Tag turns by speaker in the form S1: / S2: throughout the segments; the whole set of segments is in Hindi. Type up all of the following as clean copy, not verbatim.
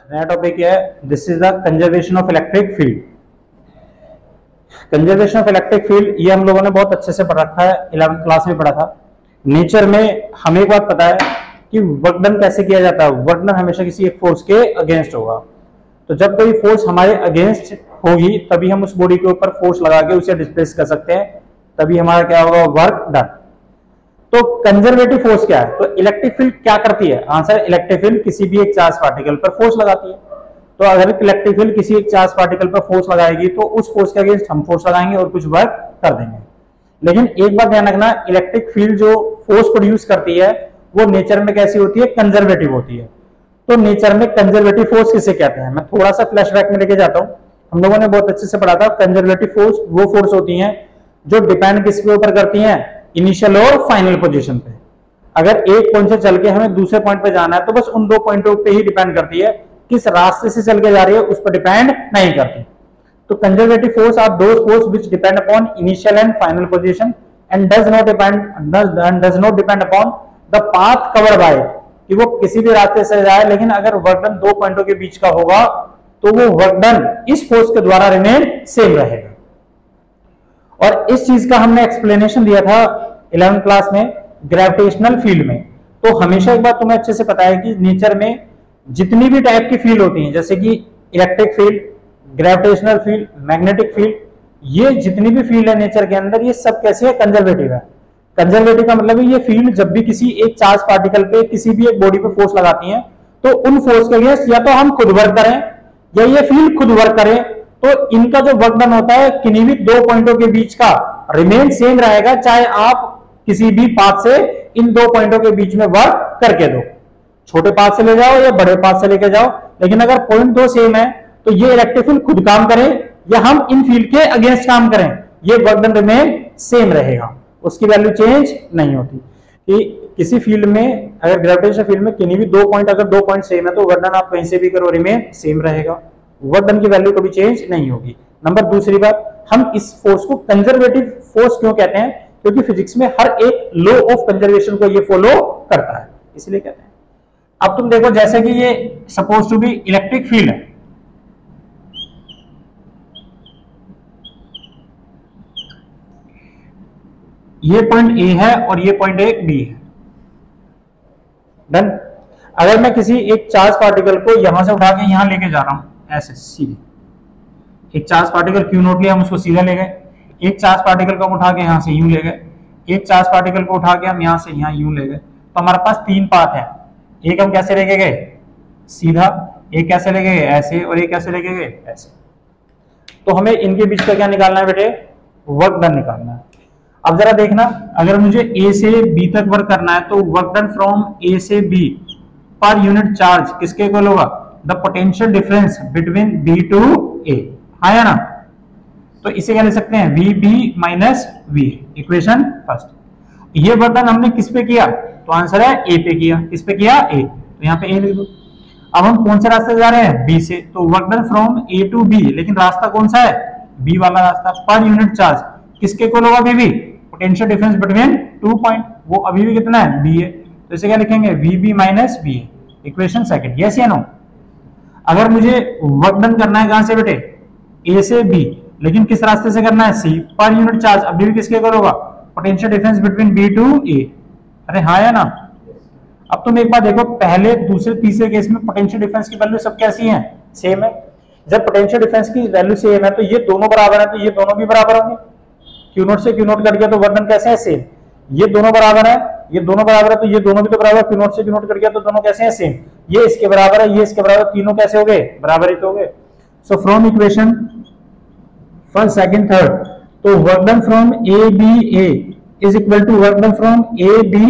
S1: नया टॉपिक है, this is the conservation of electric field. Conservation of electric field ये हम लोगों ने बहुत अच्छे से पढ़ रखा है, 11th क्लास में पढ़ा था। नेचर में हमें एक बात पता है कि वर्क डन कैसे किया जाता है। वर्क डन हमेशा किसी एक फोर्स के अगेंस्ट होगा। तो जब कोई फोर्स हमारे अगेंस्ट होगी तभी हम उस बॉडी के ऊपर फोर्स लगा के उसे डिस्प्लेस कर सकते हैं, तभी हमारा क्या होगा, वर्क डन। तो कंजर्वेटिव फोर्स क्या है? तो इलेक्ट्रिक फील्ड क्या करती है? आंसर, इलेक्ट्रिक फील्ड किसी भी एक चार्ज पार्टिकल पर फोर्स लगाती है। तो अगर इलेक्ट्रिक फील्ड किसी एक चार्ज पार्टिकल पर फोर्स लगाएगी तो उस फोर्स के अगेंस्ट हम फोर्स लगाएंगे और कुछ वर्क कर देंगे। लेकिन एक बात ध्यान रखना, इलेक्ट्रिक फील्ड जो फोर्स प्रोड्यूस करती है वो नेचर में कैसी होती है? कंजर्वेटिव होती है। तो नेचर में कंजर्वेटिव फोर्स किसे कहते हैं? मैं थोड़ा सा फ्लैशबैक में लेके जाता हूं। हम लोगों ने बहुत अच्छे से पढ़ा था, कंजर्वेटिव फोर्स वो फोर्स होती हैं जो डिपेंड किसके ऊपर करती हैं? इनिशियल और फाइनल पोजीशन पे। अगर एक पॉइंट से चल के हमें दूसरे पॉइंट पे जाना है तो बस उन दो पॉइंटों पे ही डिपेंड करती है, किस रास्ते से चल के जा रही है उस पर डिपेंड नहीं करती। तो conservative force are those force which depend upon initial and final position and does not depend upon the path covered by it, कि वो किसी भी रास्ते से जाए, लेकिन अगर वर्क डन दो पॉइंटों के बीच का होगा तो वो वर्क डन इस फोर्स के द्वारा रिमेन सेम रहेगा। और इस चीज का हमने एक्सप्लेनेशन दिया था 11th क्लास में ग्रेविटेशनल फील्ड में। तो हमेशा एक बात तुम्हें अच्छे से पता है कि नेचर में जितनी भी टाइप की फील्ड होती हैं, जैसे कि electric field, gravitational field, magnetic field, ये जितनी भी फील्ड है नेचर के अंदर, ये सब कैसे है? कंजर्वेटिव है। कंजर्वेटिव का मतलब है ये फील्ड जब भी किसी एक चार्ज पार्टिकल पे किसी भी एक बॉडी पे फोर्स लगाती हैं तो उन फोर्स के अगेंस्ट या तो हम खुद वर्क करें या ये फील्ड खुद वर्क करें, तो इनका जो वर्क डन होता है किन्हीं भी दो पॉइंटों के बीच का रिमेन सेम रहेगा, चाहे आप किसी भी पाथ से इन दो पॉइंटों के बीच में वर्क करके दो, छोटे पाथ से ले जाओ या बड़े पाथ से लेके जाओ। लेकिन अगर पॉइंट दो सेम है तो ये इलेक्ट्रिक फील्ड खुद काम करे या हम इन फील्ड के अगेंस्ट काम करें, ये वर्क डन रिमेन सेम रहेगा, उसकी वैल्यू चेंज नहीं होती। कि किसी फील्ड में, अगर ग्रेविटेशनल फील्ड में किन्हीं भी दो पॉइंट, अगर दो पॉइंट सेम है तो वर्क डन आप कहीं से भी करो रिमेन सेम रहेगा, वर्क डन की वैल्यू कभी चेंज नहीं होगी। नंबर दूसरी बात, हम इस फोर्स को कंजर्वेटिव फोर्स क्यों कहते हैं? क्योंकि फिजिक्स में हर एक लॉ ऑफ कंजर्वेशन को ये फॉलो करता है, इसलिए कहते हैं। अब तुम देखो, जैसे कि ये suppose to be electric field है, ये पॉइंट ए है और ये पॉइंट ए बी है, डन। अगर मैं किसी एक चार्ज पार्टिकल को यहां से उठा के यहां लेके जा रहा हूं ऐसे सीधे, एक चार्ज पार्टिकल क्यू नोट लिया, हम उसको सीधा ले गए, एक चार्ज पार्टिकल को हम उठा के यहां से यूं ले गए, एक चार्ज पार्टिकल को उठा के हम यहां से यहां यूं ले गए, तो हमारे पास तीन पाथ है। एक हम कैसे लेके गए? सीधा। एक कैसे लेके गए? ऐसे। और एक कैसे लेके गए? ऐसे। तो हमें इनके बीच का क्या निकालना है बेटे? वर्क डन निकालना है। अब जरा देखना, अगर मुझे ए से बी तक वर्क करना है तो वर्क डन फ्रॉम ए से बी पर यूनिट चार्ज किसके इक्वल होगा? The potential difference between B to A, हाँ या ना? तो इसे क्या ले सकते हैं? V B minus V, equation first. ये वर्क डन हमने किस पे किया? तो आंसर है ए पे किया। किस पे किया? ए। तो यहाँ पे ए लिख दो। अब हम कौन से रास्ते जा रहे हैं? बी से। तो work done from A to B, लेकिन रास्ता कौन सा है? बी वाला रास्ता। पर यूनिट चार्ज किसके इक्वल होगा? V B, potential difference between 2 point, वो अभी भी कितना है? बी है। तो इसे क्या लिखेंगे? V B minus B, equation second. Yes या नो? अगर मुझे वर्क डन करना है कहां से बेटे? ए से बी, लेकिन किस रास्ते से करना है? सी। पर यूनिट चार्ज अभी भी किसके इक्वल होगा? Potential difference between B to A. अरे हाँ या ना? अब तुम एक बार देखो, पहले, दूसरे, तीसरे केस में पोटेंशियल डिफरेंस की वैल्यू सब कैसी है? सेम है। जब पोटेंशियल डिफरेंस की वैल्यू सेम है तो ये दोनों बराबर है, तो ये दोनों भी बराबर होंगे। क्यू नोट से क्यू नोट कट गया तो वर्क डन कैसे है? सेम। ये दोनों बराबर है, ये दोनों बराबर है, तो ये दोनों भी तो बराबर। क्यू नोट से क्यू नोट कट गया तो दोनों कैसे हैं? सेम। ये इसके बराबर है, ये इसके बराबर, तीनों कैसे हो गए? बराबर ही तो हो गए। So from equation first, second, third, तो work done from A B A is equal to work done from A B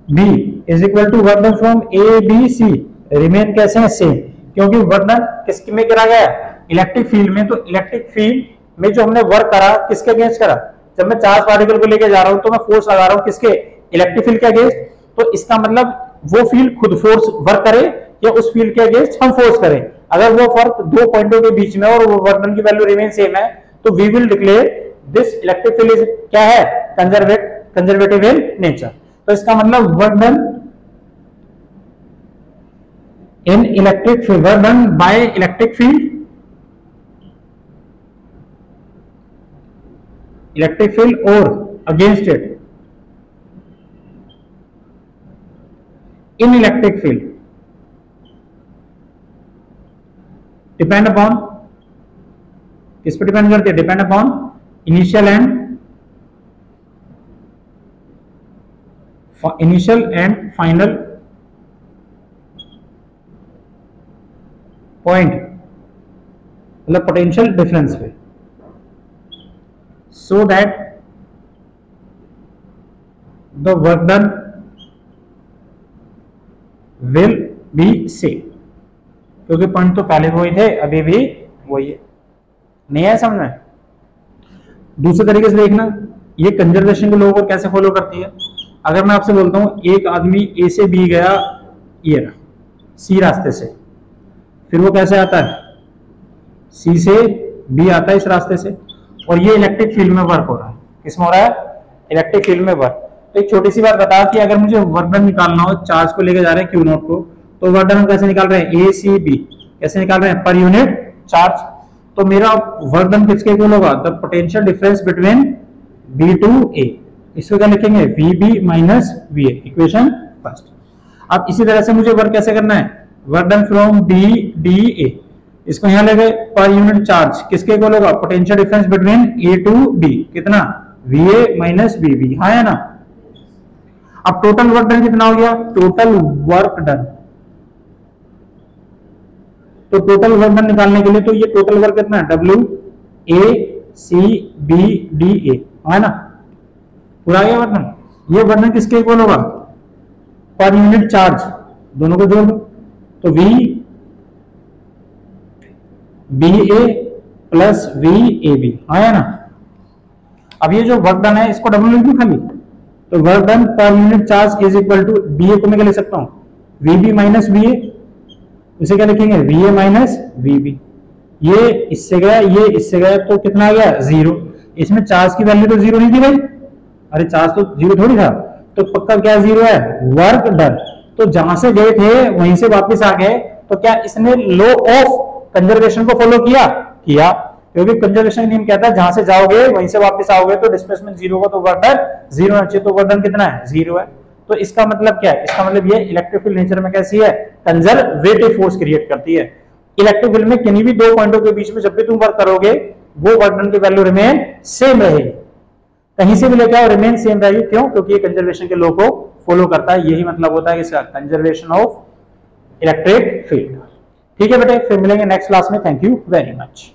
S1: B is equal to work done from A B C, remain कैसे हैं? सेम। क्योंकि वर्क डन किसके में करा गया? इलेक्ट्रिक फील्ड में। तो इलेक्ट्रिक फील्ड में जो हमने वर्क करा किसके अगेंस्ट करा? जब मैं चार्ज पार्टिकल को लेके जा रहा हूं तो मैं फोर्स लगा रहा हूं किसके? इलेक्ट्रिक फील्ड के अगेंस्ट। तो इसका मतलब वो फील्ड खुद फोर्स वर्क करे या उस फील्ड के अगेंस्ट हम फोर्स करें। अगर वो फर्क दो पॉइंटों के बीच में और वो वर्क डन की वैल्यू रिमेन सेम है तो we will declare this electric field is क्या है? Conservative in nature. तो इसका मतलब work done in electric field, work done by electric field, electric field और against it in electric field depend upon, किस पर डिपेंड करती है? Depend upon initial and final point, मतलब पोटेंशियल डिफरेंस पे, so that the work done will be same, क्योंकि पॉइंट तो पहले वही थे, अभी भी वही है। नहीं है समझ में? दूसरे तरीके से देखना, ये कंजर्वेशन के लोगों को कैसे फॉलो करती है। अगर मैं आपसे बोलता हूं एक आदमी ए से बी गया, ये सी रास्ते से, फिर वो कैसे आता है? सी से बी आता है इस रास्ते से, और ये इलेक्ट्रिक फील्ड में वर्क हो रहा है। किसमें हो रहा है? इलेक्ट्रिक फील्ड में वर्क। तो एक छोटी सी बात बता कि अगर मुझे वर्क डन निकालना हो, चार्ज को लेके जा रहे हैं क्यू नॉट को, तो वर्क डन हम कैसे निकाल रहे हैं? ए सी बी कैसे निकाल रहे हैं? पर यूनिट चार्ज। तो मेरा वर्क डन किसके इक्वल होगा? The potential difference between B to A. इसको क्या लिखेंगे? V B minus V A, equation first. अब इसी तरह से मुझे वर्क कैसे करना है? Work done from B D A, इसको यहां ले गए, पर यूनिट चार्ज किसके इक्वल होगा? Potential difference between A to B, कितना? V A minus V B. हाँ है ना? अब टोटल वर्क डन कितना हो गया? टोटल वर्क डन, तो टोटल वर्क डन निकालने के लिए तो ये टोटल वर्क कितना है? W A C B D A, है ना? पूरा गया वर्क डन। ये वर्क डन किसके इक्वल होगा? पर यूनिट चार्ज, दोनों को जोड़ दो, तो V B A plus V A B, है ना? अब ये जो वर्क डन है इसको डब्ल्यू लिख दूं खाली, तो वर्क डन पर unit charge is equal to B A को मैं क्या लिख सकता हूं? V B minus V A, उसे क्या लिखेंगे? V A minus V B. ये इससे गया, ये इससे गया, तो कितना आ गया? जीरो। इसमें चार्ज की वैल्यू तो जीरो नहीं थी भाई, अरे चार्ज तो जीरो थोड़ी था, तो पक्का क्या जीरो है? Work done. तो जहां से गए थे वहीं से वापस आ गए, तो क्या इसने लॉ ऑफ कंजर्वेशन को फॉलो किया? किया, क्योंकि कंजर्वेशन नियम कहता है जहां से जाओगे वहीं से वापस आओगे, तो डिस्प्लेसमेंट जीरो होगा, तो वर्क डन जीरो होना चाहिए, तो वर्क डन कितना है? जीरो है। तो इसका मतलब क्या है? इसका मतलब ये इलेक्ट्रिक फील्ड नेचर में कैसी है? कंजर्वेटिव फोर्स क्रिएट करती है। इलेक्ट्रिक फील्ड में किन्हीं भी दो पॉइंटों के बीच में जब भी तुम वर्क करोगे, वो वर्क डन की वैल्यू रिमेन सेम रहेगी, कहीं से भी लेके आओ रिमेन सेम रहेगी। क्यों? क्योंकि ये कंजर्वेशन के लॉ को फॉलो करता है। यही मतलब होता है इसका, कंजर्वेशन ऑफ इलेक्ट्रिक फील्ड। ठीक है बेटे, फिर मिलेंगे नेक्स्ट क्लास में। Thank you very much.